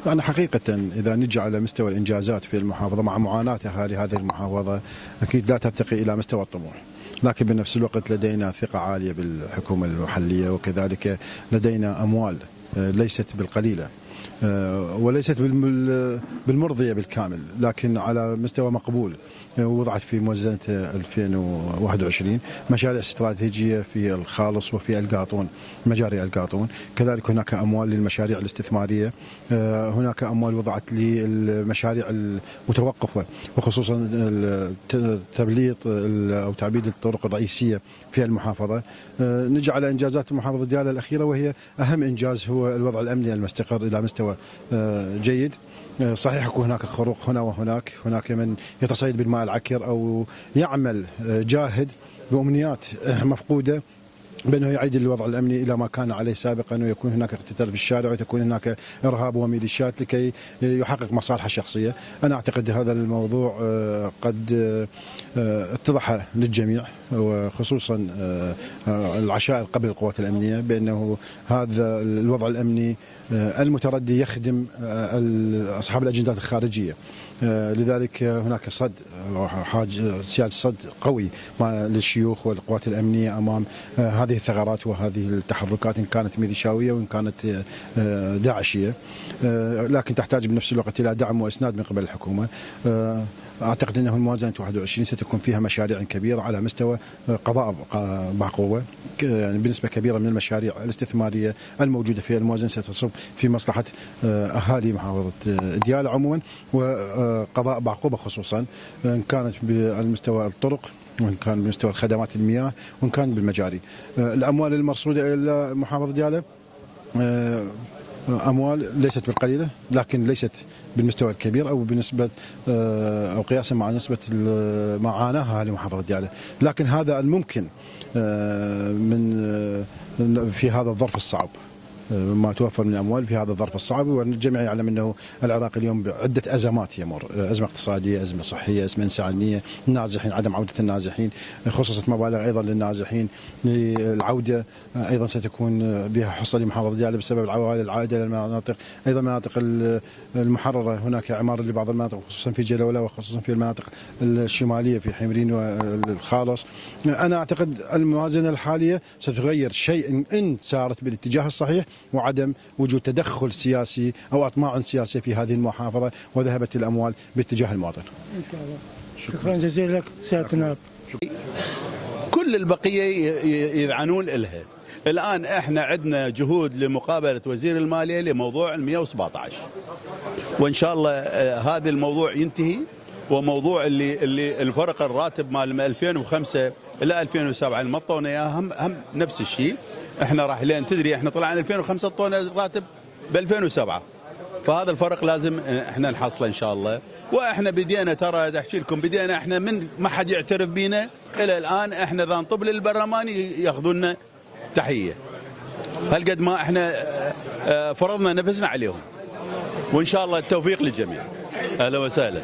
يعني حقيقة إذا نجي على مستوى الإنجازات في المحافظة مع معاناة أهالي هذه المحافظة أكيد لا ترتقي إلى مستوى الطموح، لكن بنفس الوقت لدينا ثقة عالية بالحكومة المحلية، وكذلك لدينا أموال ليست بالقليلة وليست بالمرضية بالكامل، لكن على مستوى مقبول. وضعت في موازنة 2021 مشاريع استراتيجية في الخالص وفي القاطون، مجاري القاطون، كذلك هناك أموال للمشاريع الاستثمارية، هناك أموال وضعت للمشاريع المتوقفة، وخصوصا تبليط أو تعبيد الطرق الرئيسية في المحافظة. نجي على إنجازات المحافظة ديالى الأخيرة، وهي أهم إنجاز هو الوضع الأمني المستقر إلى مستوى جيد. صحيح يكون هناك خروق هنا وهناك، هناك من يتصيد بالماء العكر أو يعمل جاهد بأمنيات مفقودة بأنه يعيد الوضع الأمني إلى ما كان عليه سابقا، ويكون هناك اقتتال في الشارع وتكون هناك إرهاب وميليشيات لكي يحقق مصالحه الشخصية. أنا أعتقد هذا الموضوع قد اتضح للجميع، وخصوصا العشائر قبل القوات الأمنية، بأنه هذا الوضع الأمني المتردي يخدم أصحاب الأجندات الخارجية. لذلك هناك صد سياسة صد قوي للشيوخ والقوات الأمنية أمام هذه الثغرات وهذه التحركات، إن كانت ميليشياوية وإن كانت داعشية، لكن تحتاج بنفس الوقت إلى دعم وإسناد من قبل الحكومة. أعتقد أنه موازنة 21 ستكون فيها مشاريع كبيرة على مستوى قضاء بعقوبة، يعني بنسبة كبيرة من المشاريع الاستثمارية الموجودة في الموازنة ستصب في مصلحة أهالي محافظة ديالى عموما، وقضاء بعقوبة خصوصا إن كانت بالمستوى الطرق، وإن كان بمستوى الخدمات المياه، وإن كان بالمجاري. الأموال المرصودة إلى محافظة ديالى أموال ليست بالقليلة، لكن ليست بالمستوى الكبير أو بنسبة أو قياسا مع نسبة ما عاناها أهالي محافظة ديالى، لكن هذا الممكن من في هذا الظرف الصعب، ما توفر من أموال في هذا الظرف الصعب. والجميع يعلم أنه العراق اليوم بعدة أزمات يمر، أزمة اقتصادية، أزمة صحية، أزمة إنسانية، النازحين، عدم عودة النازحين، خصصت مبالغ أيضا للنازحين للعودة، أيضا ستكون بها حصة لمحافظة ديالى بسبب العوائل العائدة إلى المناطق، أيضا مناطق المحررة، هناك إعمار لبعض المناطق خصوصا في جلولة وخصوصا في المناطق الشمالية في حمرين والخالص. أنا أعتقد الموازنة الحالية ستغير شيء إن سارت بالاتجاه الصحيح، وعدم وجود تدخل سياسي أو أطماع سياسية في هذه المحافظة، وذهبت الأموال باتجاه المواطن. إن شاء الله. شكرا جزيلا لك سيادة النائب. كل البقية يذعنون إلها. الآن احنا عندنا جهود لمقابلة وزير المالية لموضوع 117، وإن شاء الله هذا الموضوع ينتهي. وموضوع اللي الفرق الراتب مال 2005 إلى 2007 المطونة إياها هم نفس الشيء. احنا راح لين تدري احنا طلعنا 2005 طونا راتب ب 2007، فهذا الفرق لازم احنا نحصله ان شاء الله. واحنا بدينا، ترى احكي لكم، بدينا احنا من ما حد يعترف بينا الى الان، احنا اذا نطب للبرلماني ياخذونا تحيه. هالقد ما احنا فرضنا نفسنا عليهم، وان شاء الله التوفيق للجميع. اهلا وسهلا.